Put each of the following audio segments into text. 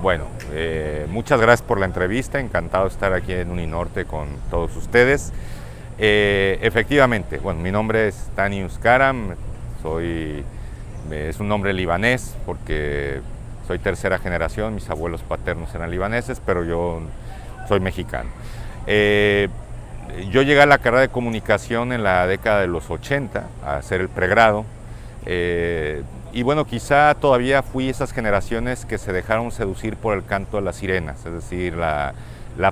Bueno, muchas gracias por la entrevista, encantado de estar aquí en Uninorte con todos ustedes. Efectivamente, bueno, mi nombre es Tanius Karam, es un nombre libanés porque soy tercera generación, mis abuelos paternos eran libaneses, pero yo soy mexicano. Yo llegué a la carrera de comunicación en la década de los 80 a hacer el pregrado. Y bueno, quizá todavía fui esas generaciones que se dejaron seducir por el canto de las sirenas, es decir, la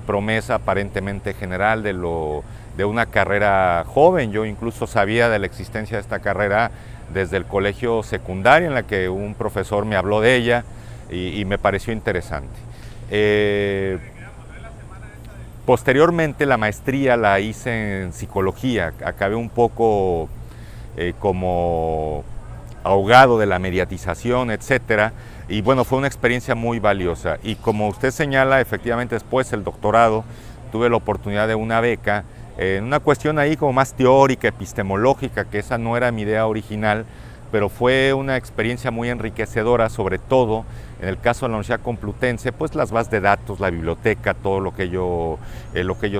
promesa aparentemente general de una carrera joven. Yo incluso sabía de la existencia de esta carrera desde el colegio secundario, en la que un profesor me habló de ella y me pareció interesante. Posteriormente la maestría la hice en psicología, acabé un poco como ahogado de la mediatización, etcétera, y bueno, fue una experiencia muy valiosa. Y como usted señala, efectivamente después el doctorado tuve la oportunidad de una beca en una cuestión ahí como más teórica, epistemológica, que esa no era mi idea original, pero fue una experiencia muy enriquecedora, sobre todo en el caso de la Universidad Complutense, pues las bases de datos, la biblioteca, todo lo que ello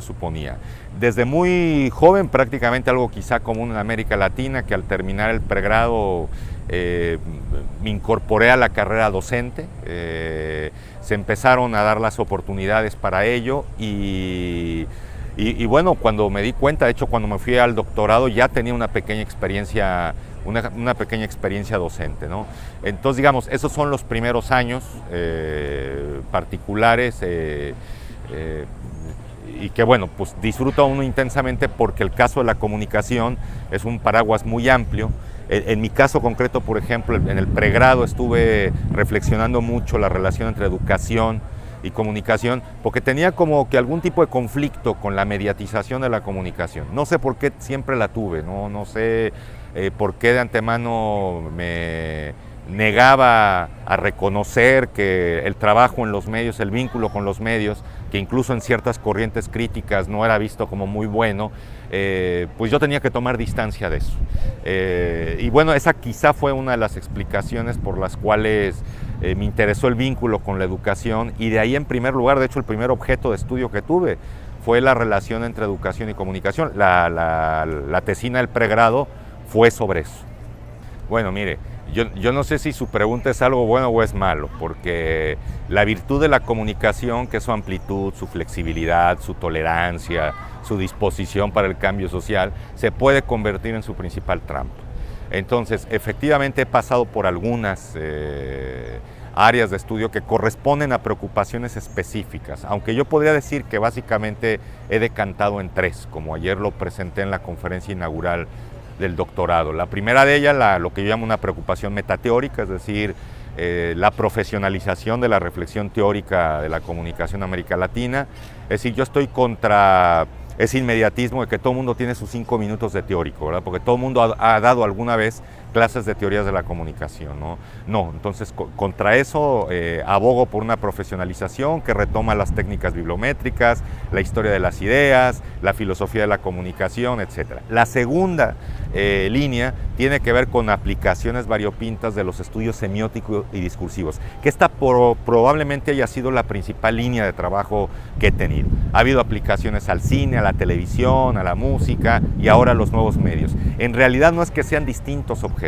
suponía. Desde muy joven, prácticamente algo quizá común en América Latina, que al terminar el pregrado me incorporé a la carrera docente, se empezaron a dar las oportunidades para ello y bueno, cuando me di cuenta, de hecho cuando me fui al doctorado ya tenía una pequeña experiencia docente, ¿no? Entonces, digamos, esos son los primeros años particulares y que, bueno, pues disfruta uno intensamente porque el caso de la comunicación es un paraguas muy amplio. En mi caso concreto, por ejemplo, en el pregrado estuve reflexionando mucho la relación entre educación y comunicación, porque tenía como que algún tipo de conflicto con la mediatización de la comunicación. No sé por qué siempre la tuve, no sé por qué de antemano me negaba a reconocer que el trabajo en los medios, el vínculo con los medios, que incluso en ciertas corrientes críticas no era visto como muy bueno, pues yo tenía que tomar distancia de eso. Y bueno, esa quizá fue una de las explicaciones por las cuales me interesó el vínculo con la educación, y de ahí en primer lugar, de hecho el primer objeto de estudio que tuve fue la relación entre educación y comunicación. La tesina del pregrado fue sobre eso. Bueno, mire, yo no sé si su pregunta es algo bueno o es malo, porque la virtud de la comunicación, que es su amplitud, su flexibilidad, su tolerancia, su disposición para el cambio social, se puede convertir en su principal trampa. Entonces, efectivamente he pasado por algunas áreas de estudio que corresponden a preocupaciones específicas, aunque yo podría decir que básicamente he decantado en tres, como ayer lo presenté en la conferencia inaugural del doctorado. La primera de ellas, lo que yo llamo una preocupación metateórica, es decir, la profesionalización de la reflexión teórica de la comunicación en América Latina. Es decir, yo estoy contra ese inmediatismo de que todo el mundo tiene sus 5 minutos de teórico, ¿verdad? Porque todo el mundo ha dado alguna vez clases de teorías de la comunicación, ¿no? Entonces contra eso abogo por una profesionalización que retoma las técnicas bibliométricas, la historia de las ideas, la filosofía de la comunicación, etc. La segunda línea tiene que ver con aplicaciones variopintas de los estudios semióticos y discursivos, que esta probablemente haya sido la principal línea de trabajo que he tenido. Ha habido aplicaciones al cine, a la televisión, a la música y ahora a los nuevos medios. En realidad no es que sean distintos objetos,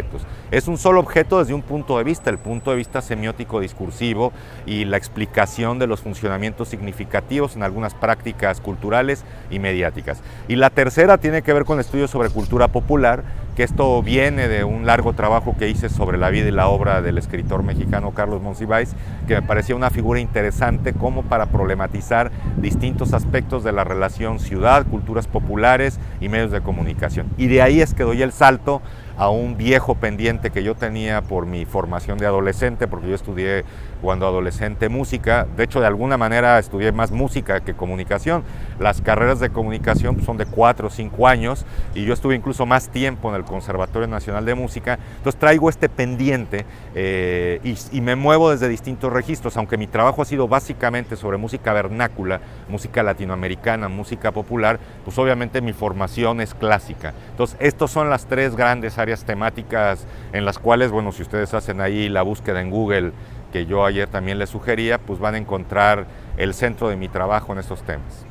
es un solo objeto desde un punto de vista, el punto de vista semiótico discursivo y la explicación de los funcionamientos significativos en algunas prácticas culturales y mediáticas. Y la tercera tiene que ver con estudios sobre cultura popular, que esto viene de un largo trabajo que hice sobre la vida y la obra del escritor mexicano Carlos Monsiváis, que me parecía una figura interesante como para problematizar distintos aspectos de la relación ciudad, culturas populares y medios de comunicación. Y de ahí es que doy el salto a un viejo pendiente que yo tenía por mi formación de adolescente, porque yo estudié cuando adolescente música. De hecho, de alguna manera estudié más música que comunicación. Las carreras de comunicación son de 4 o 5 años y yo estuve incluso más tiempo en el Conservatorio Nacional de Música. Entonces traigo este pendiente y me muevo desde distintos registros, aunque mi trabajo ha sido básicamente sobre música vernácula, música latinoamericana, música popular, pues obviamente mi formación es clásica. Entonces, estas son las tres grandes áreas temáticas en las cuales, bueno, si ustedes hacen ahí la búsqueda en Google que yo ayer también les sugería, pues van a encontrar el centro de mi trabajo en estos temas.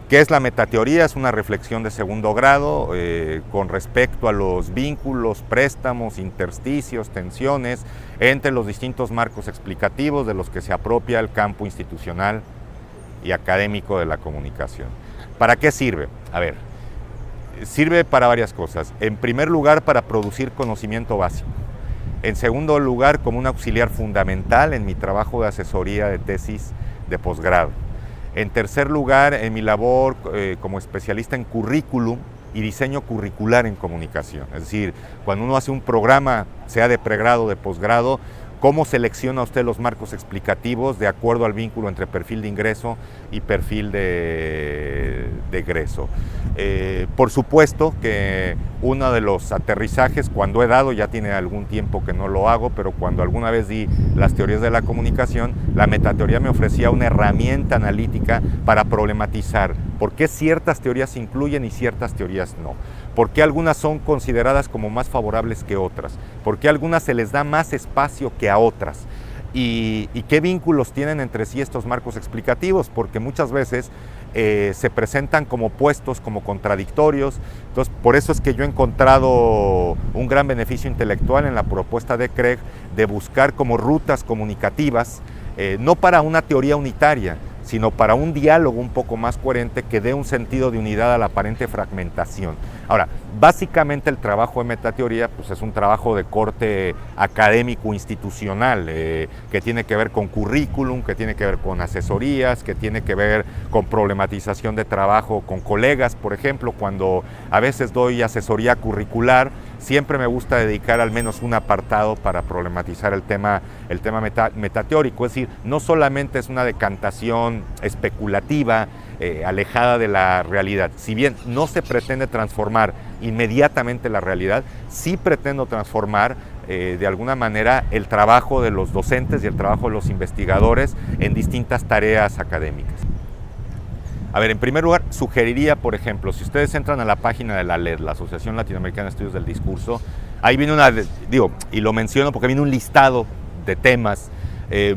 ¿Qué es la metateoría? Es una reflexión de segundo grado con respecto a los vínculos, préstamos, intersticios, tensiones entre los distintos marcos explicativos de los que se apropia el campo institucional y académico de la comunicación. ¿Para qué sirve? A ver, sirve para varias cosas. En primer lugar, para producir conocimiento básico. En segundo lugar, como un auxiliar fundamental en mi trabajo de asesoría de tesis de posgrado. En tercer lugar, en mi labor como especialista en currículum y diseño curricular en comunicación. Es decir, cuando uno hace un programa, sea de pregrado o de posgrado, ¿cómo selecciona usted los marcos explicativos de acuerdo al vínculo entre perfil de ingreso y perfil de egreso? Por supuesto que uno de los aterrizajes, cuando he dado, ya tiene algún tiempo que no lo hago, pero cuando alguna vez di las teorías de la comunicación, la metateoría me ofrecía una herramienta analítica para problematizar por qué ciertas teorías se incluyen y ciertas teorías no. ¿Por qué algunas son consideradas como más favorables que otras? ¿Por qué a algunas se les da más espacio que a otras? ¿Y qué vínculos tienen entre sí estos marcos explicativos? Porque muchas veces se presentan como opuestos, como contradictorios. Entonces, por eso es que yo he encontrado un gran beneficio intelectual en la propuesta de Craig de buscar como rutas comunicativas, no para una teoría unitaria, sino para un diálogo un poco más coherente que dé un sentido de unidad a la aparente fragmentación. Ahora, básicamente el trabajo de metateoría pues es un trabajo de corte académico institucional, que tiene que ver con currículum, que tiene que ver con asesorías, que tiene que ver con problematización de trabajo con colegas. Por ejemplo, cuando a veces doy asesoría curricular, siempre me gusta dedicar al menos un apartado para problematizar el tema metateórico. Es decir, no solamente es una decantación especulativa, alejada de la realidad. Si bien no se pretende transformar inmediatamente la realidad, sí pretendo transformar de alguna manera el trabajo de los docentes y el trabajo de los investigadores en distintas tareas académicas. A ver, en primer lugar, sugeriría, por ejemplo, si ustedes entran a la página de la ALED, la Asociación Latinoamericana de Estudios del Discurso, ahí viene y lo menciono porque viene un listado de temas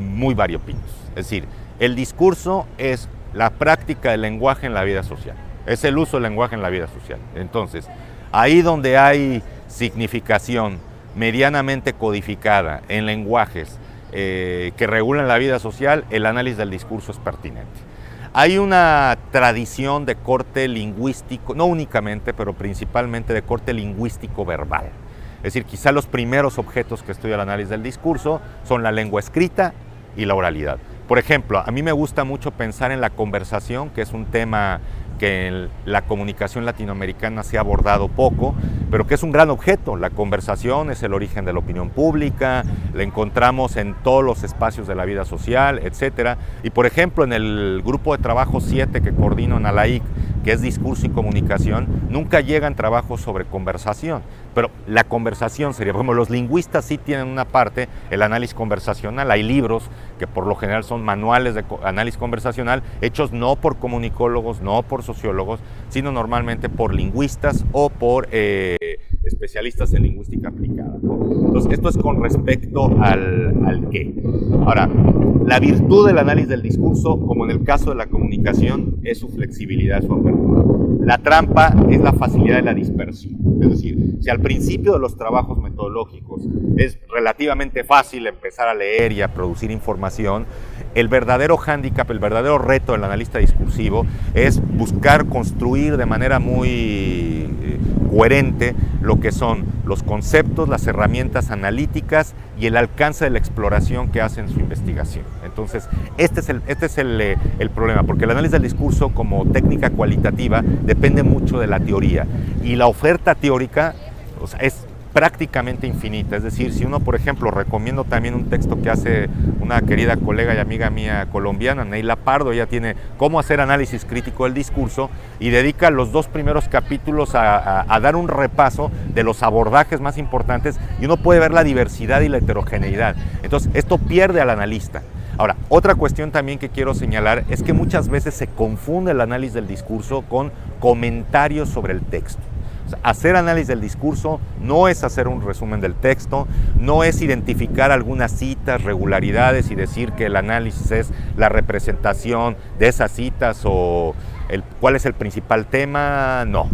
muy variopintos. Es decir, el discurso es la práctica del lenguaje en la vida social, es el uso del lenguaje en la vida social. Entonces, ahí donde hay significación medianamente codificada en lenguajes que regulan la vida social, el análisis del discurso es pertinente. Hay una tradición de corte lingüístico, no únicamente, pero principalmente de corte lingüístico verbal. Es decir, quizá los primeros objetos que estudia el análisis del discurso son la lengua escrita y la oralidad. Por ejemplo, a mí me gusta mucho pensar en la conversación, que es un tema que en la comunicación latinoamericana se ha abordado poco, pero que es un gran objeto. La conversación es el origen de la opinión pública, la encontramos en todos los espacios de la vida social, etc. Y por ejemplo, en el grupo de trabajo 7 que coordino en ALAIC, que es discurso y comunicación, nunca llegan trabajos sobre conversación, pero la conversación sería, por ejemplo, los lingüistas sí tienen una parte, el análisis conversacional. Hay libros que por lo general son manuales de análisis conversacional, hechos no por comunicólogos, no por sociólogos, sino normalmente por lingüistas o por especialistas en lingüística aplicada, ¿no? Entonces, esto es con respecto al qué. Ahora, la virtud del análisis del discurso, como en el caso de la comunicación, es su flexibilidad, su apertura. La trampa es la facilidad de la dispersión. Es decir, si al principio de los trabajos metodológicos es relativamente fácil empezar a leer y a producir información, el verdadero hándicap, el verdadero reto del analista discursivo es buscar construir de manera muy coherente lo que son los conceptos, las herramientas analíticas y el alcance de la exploración que hace en su investigación. Entonces, este es el problema, porque el análisis del discurso como técnica cualitativa depende mucho de la teoría, y la oferta teórica, o sea, es prácticamente infinita. Es decir, si uno, por ejemplo, recomiendo también un texto que hace una querida colega y amiga mía colombiana, Neila Pardo. Ella tiene Cómo hacer análisis crítico del discurso y dedica los 2 primeros capítulos a dar un repaso de los abordajes más importantes, y uno puede ver la diversidad y la heterogeneidad. Entonces, esto pierde al analista. Ahora, otra cuestión también que quiero señalar es que muchas veces se confunde el análisis del discurso con comentarios sobre el texto. O O sea, hacer análisis del discurso no es hacer un resumen del texto, no es identificar algunas citas, regularidades y decir que el análisis es la representación de esas citas o cuál es el principal tema, no.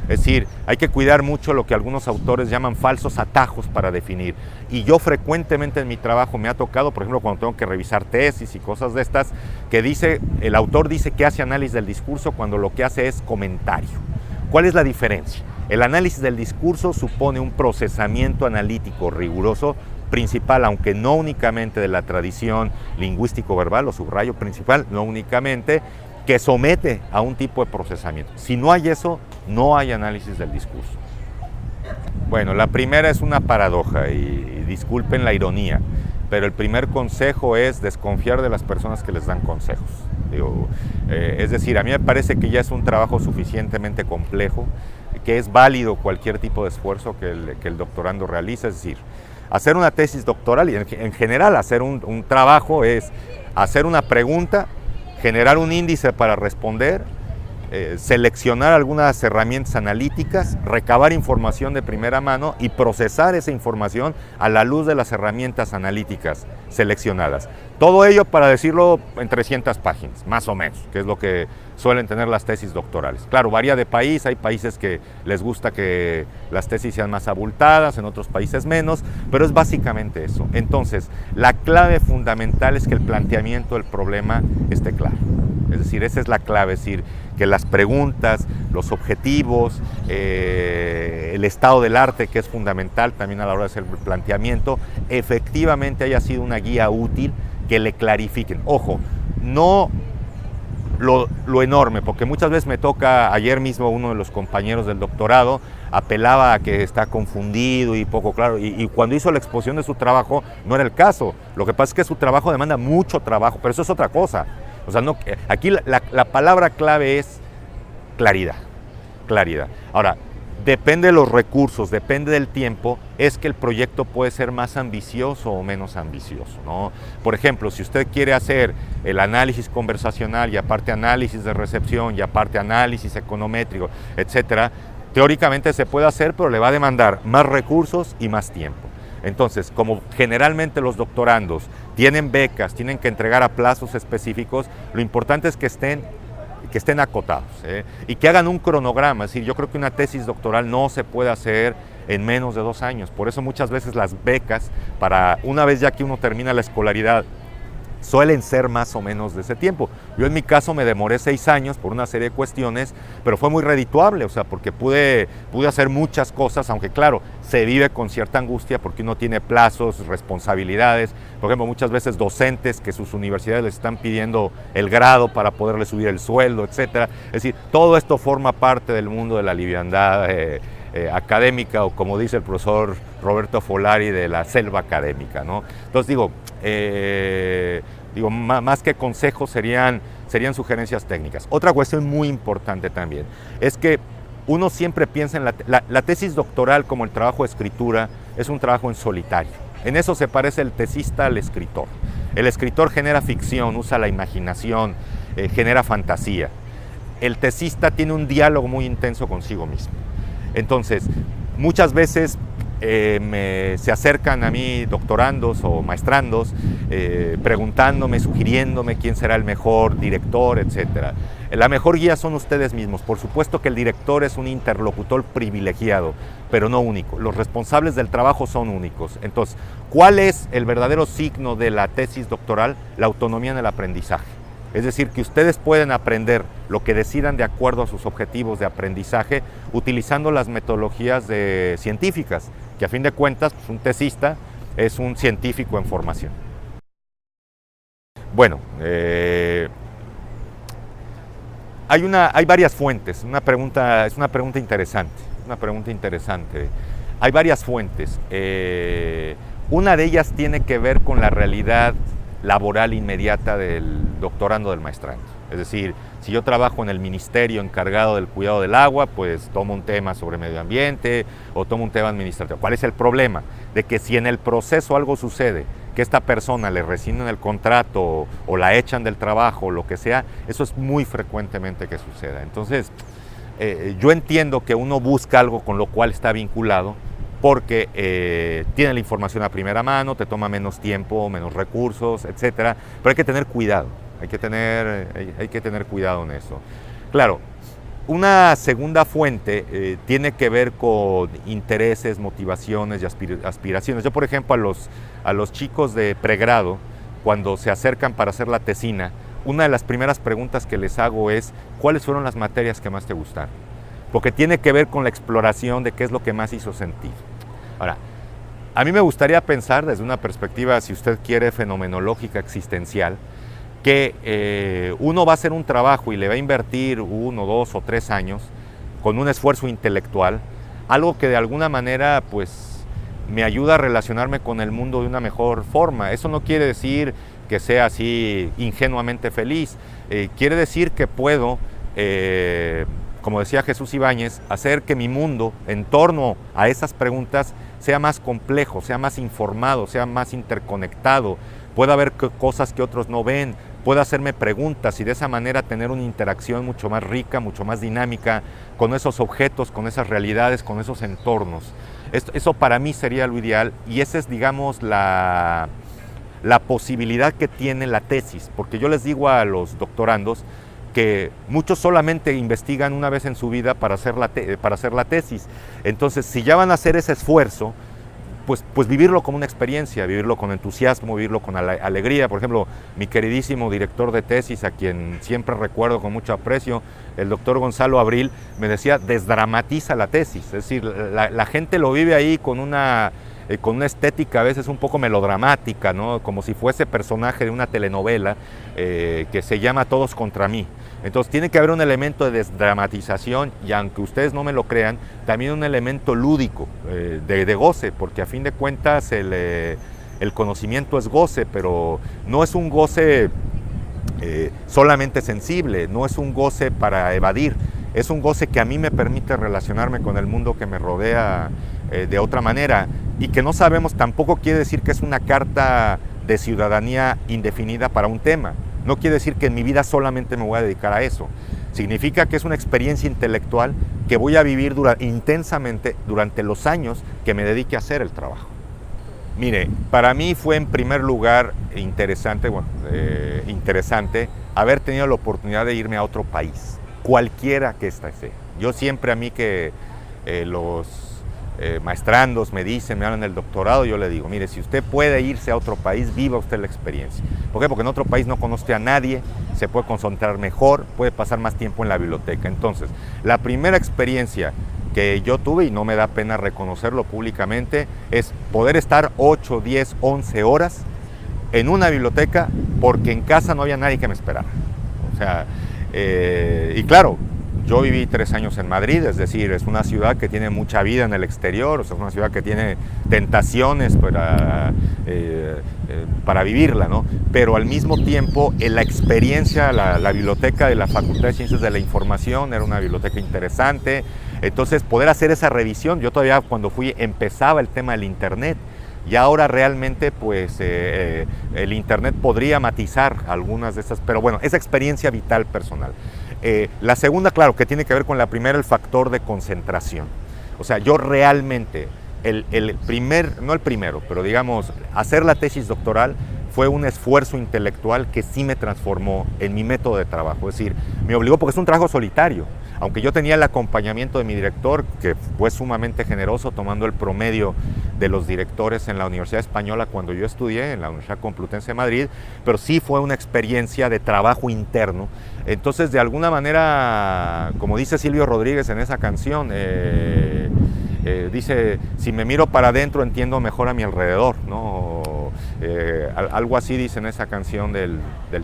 Es decir, hay que cuidar mucho lo que algunos autores llaman falsos atajos para definir. Y yo frecuentemente en mi trabajo me ha tocado, por ejemplo, cuando tengo que revisar tesis y cosas de estas, que el autor dice que hace análisis del discurso cuando lo que hace es comentario. ¿Cuál es la diferencia? El análisis del discurso supone un procesamiento analítico riguroso, principal, aunque no únicamente de la tradición lingüístico-verbal, lo subrayo, principal, no únicamente, que somete a un tipo de procesamiento. Si no hay eso, no hay análisis del discurso. Bueno, la primera es una paradoja y disculpen la ironía, pero el primer consejo es desconfiar de las personas que les dan consejos. Es decir, a mí me parece que ya es un trabajo suficientemente complejo, que es válido cualquier tipo de esfuerzo que el doctorando realiza. Es decir, hacer una tesis doctoral y en general hacer un trabajo es hacer una pregunta, generar un índice para responder, seleccionar algunas herramientas analíticas, recabar información de primera mano y procesar esa información a la luz de las herramientas analíticas seleccionadas. Todo ello, para decirlo, en 300 páginas, más o menos, que es lo que suelen tener las tesis doctorales. Claro, varía de país, hay países que les gusta que las tesis sean más abultadas, en otros países menos, pero es básicamente eso. Entonces, la clave fundamental es que el planteamiento del problema esté claro. Es decir, esa es la clave, es decir, que las preguntas, los objetivos, el estado del arte, que es fundamental también a la hora de hacer el planteamiento, efectivamente haya sido una guía útil que le clarifiquen. Ojo, no lo enorme, porque muchas veces me toca, ayer mismo uno de los compañeros del doctorado apelaba a que está confundido y poco claro, y cuando hizo la exposición de su trabajo no era el caso. Lo que pasa es que su trabajo demanda mucho trabajo, pero eso es otra cosa. O sea, no, aquí la palabra clave es claridad, claridad. Ahora, depende de los recursos, depende del tiempo, es que el proyecto puede ser más ambicioso o menos ambicioso, ¿no? Por ejemplo, si usted quiere hacer el análisis conversacional y aparte análisis de recepción y aparte análisis econométrico, etcétera, teóricamente se puede hacer, pero le va a demandar más recursos y más tiempo. Entonces, como generalmente los doctorandos tienen becas, tienen que entregar a plazos específicos, lo importante es que estén acotados, y que hagan un cronograma. Es decir, yo creo que una tesis doctoral no se puede hacer en menos de 2 años. Por eso muchas veces las becas, para una vez ya que uno termina la escolaridad, suelen ser más o menos de ese tiempo. Yo en mi caso me demoré 6 años por una serie de cuestiones, pero fue muy redituable, o sea, porque pude hacer muchas cosas, aunque claro, se vive con cierta angustia porque uno tiene plazos, responsabilidades. Por ejemplo, muchas veces docentes que sus universidades les están pidiendo el grado para poderle subir el sueldo, etcétera. Es decir, todo esto forma parte del mundo de la liviandad académica, o como dice el profesor Roberto Folari, de la selva académica, ¿no? Entonces digo, más que consejos serían sugerencias técnicas. Otra cuestión muy importante también es que uno siempre piensa en la tesis doctoral como el trabajo de escritura, es un trabajo en solitario. En eso se parece el tesista al escritor. El escritor genera ficción, usa la imaginación, genera fantasía. El tesista tiene un diálogo muy intenso consigo mismo. Entonces, muchas veces se acercan a mí doctorandos o maestrandos preguntándome, sugiriéndome quién será el mejor director, etc. La mejor guía son ustedes mismos. Por supuesto que el director es un interlocutor privilegiado, pero no único. Los responsables del trabajo son únicos. Entonces, ¿cuál es el verdadero signo de la tesis doctoral? La autonomía en el aprendizaje. Es decir, que ustedes pueden aprender lo que decidan de acuerdo a sus objetivos de aprendizaje utilizando las metodologías científicas, que a fin de cuentas, pues, un tesista es un científico en formación. Bueno, hay varias fuentes. Es una pregunta interesante. Hay varias fuentes. Una de ellas tiene que ver con la realidad laboral inmediata del doctorando, del maestrando. Es decir, si yo trabajo en el ministerio encargado del cuidado del agua, pues tomo un tema sobre medio ambiente o tomo un tema administrativo. ¿Cuál es el problema? De que si en el proceso algo sucede, que esta persona le rescinden el contrato o la echan del trabajo o lo que sea, eso es muy frecuentemente que suceda. Entonces, yo entiendo que uno busca algo con lo cual está vinculado, porque tiene la información a primera mano, te toma menos tiempo, menos recursos, etcétera, pero hay que tener cuidado, hay que tener cuidado en eso. Claro, una segunda fuente tiene que ver con intereses, motivaciones y aspiraciones. Yo, por ejemplo, a los chicos de pregrado, cuando se acercan para hacer la tesina, una de las primeras preguntas que les hago es: ¿cuáles fueron las materias que más te gustaron? Porque tiene que ver con la exploración de qué es lo que más hizo sentido. Ahora, a mí me gustaría pensar desde una perspectiva, si usted quiere, fenomenológica, existencial, que uno va a hacer un trabajo y le va a invertir 1, 2 o 3 años con un esfuerzo intelectual, algo que de alguna manera pues me ayuda a relacionarme con el mundo de una mejor forma. Eso no quiere decir que sea así ingenuamente feliz, quiere decir que puedo, como decía Jesús Ibáñez, hacer que mi mundo en torno a esas preguntas sea más complejo, sea más informado, sea más interconectado, pueda ver cosas que otros no ven, pueda hacerme preguntas y de esa manera tener una interacción mucho más rica, mucho más dinámica con esos objetos, con esas realidades, con esos entornos. Eso para mí sería lo ideal, y esa es, digamos, la posibilidad que tiene la tesis, porque yo les digo a los doctorandos que muchos solamente investigan una vez en su vida para hacer la tesis. Entonces, si ya van a hacer ese esfuerzo, pues vivirlo como una experiencia, vivirlo con entusiasmo, vivirlo con alegría. Por ejemplo, mi queridísimo director de tesis, a quien siempre recuerdo con mucho aprecio, el doctor Gonzalo Abril, me decía: desdramatiza la tesis. Es decir, la gente lo vive ahí con una estética a veces un poco melodramática, ¿no? Como si fuese personaje de una telenovela que se llama Todos contra mí. Entonces tiene que haber un elemento de desdramatización, y aunque ustedes no me lo crean, también un elemento lúdico, de goce, porque a fin de cuentas el conocimiento es goce, pero no es un goce solamente sensible, no es un goce para evadir, es un goce que a mí me permite relacionarme con el mundo que me rodea de otra manera, y que no sabemos tampoco quiere decir que es una carta de ciudadanía indefinida para un tema. No quiere decir que en mi vida solamente me voy a dedicar a eso. Significa que es una experiencia intelectual que voy a vivir intensamente durante los años que me dedique a hacer el trabajo. Mire, para mí fue en primer lugar interesante haber tenido la oportunidad de irme a otro país, cualquiera que ésta sea. Yo siempre, a mí que los maestrandos me hablan del doctorado, yo le digo: mire, si usted puede irse a otro país, viva usted la experiencia. ¿Por qué? Porque en otro país no conoce a nadie, se puede concentrar mejor, puede pasar más tiempo en la biblioteca. Entonces, la primera experiencia que yo tuve, y no me da pena reconocerlo públicamente, es poder estar 8, 10, 11 horas en una biblioteca, porque en casa no había nadie que me esperara. O sea, y claro, yo viví 3 años en Madrid, es decir, es una ciudad que tiene mucha vida en el exterior, o sea, es una ciudad que tiene tentaciones para vivirla, ¿no? Pero al mismo tiempo, en la experiencia, la biblioteca de la Facultad de Ciencias de la Información era una biblioteca interesante. Entonces, poder hacer esa revisión, yo todavía cuando fui empezaba el tema del Internet, y ahora realmente pues el Internet podría matizar algunas de esas, pero bueno, esa experiencia vital personal. La segunda, claro, que tiene que ver con la primera, el factor de concentración. O sea, yo realmente, no el primero, pero digamos, hacer la tesis doctoral fue un esfuerzo intelectual que sí me transformó en mi método de trabajo. Es decir, me obligó, porque es un trabajo solitario. Aunque yo tenía el acompañamiento de mi director, que fue sumamente generoso, tomando el promedio de los directores en la Universidad Española cuando yo estudié, en la Universidad Complutense de Madrid, pero sí fue una experiencia de trabajo interno. Entonces, de alguna manera, como dice Silvio Rodríguez en esa canción, dice: si me miro para adentro entiendo mejor a mi alrededor, ¿no? Algo así dice en esa canción del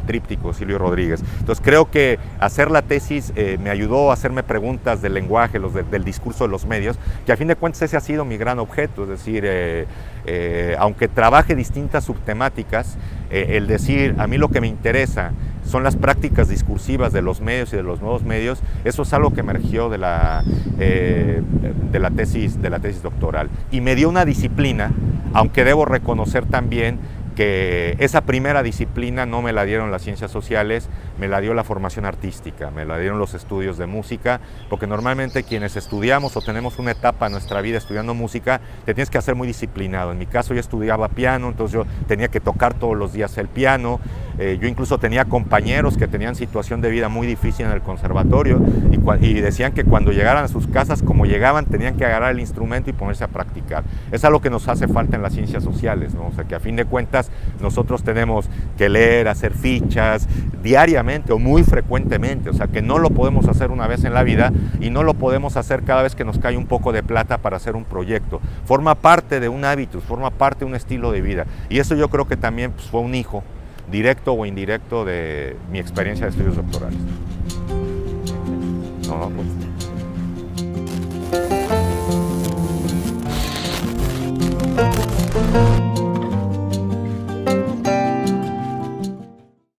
tríptico Silvio Rodríguez. Entonces creo que hacer la tesis me ayudó a hacerme preguntas del lenguaje, del discurso de los medios, que a fin de cuentas ese ha sido mi gran objeto. Es decir, aunque trabaje distintas subtemáticas, el decir: a mí lo que me interesa son las prácticas discursivas de los medios y de los nuevos medios, eso es algo que emergió de la tesis doctoral, y me dio una disciplina, aunque debo reconocer también que esa primera disciplina no me la dieron las ciencias sociales, me la dio la formación artística, me la dieron los estudios de música, porque normalmente quienes estudiamos o tenemos una etapa en nuestra vida estudiando música, te tienes que hacer muy disciplinado. En mi caso yo estudiaba piano, entonces yo tenía que tocar todos los días el piano, yo incluso tenía compañeros que tenían situación de vida muy difícil en el conservatorio y decían que cuando llegaran a sus casas, como llegaban, tenían que agarrar el instrumento y ponerse a practicar. Es algo que nos hace falta en las ciencias sociales, ¿no? O sea, que a fin de cuentas nosotros tenemos que leer, hacer fichas diariamente o muy frecuentemente, o sea que no lo podemos hacer una vez en la vida y no lo podemos hacer cada vez que nos cae un poco de plata para hacer un proyecto. Forma parte de un hábito, forma parte de un estilo de vida y eso yo creo que también pues, fue un hijo, directo o indirecto, de mi experiencia de estudios doctorales. No, pues.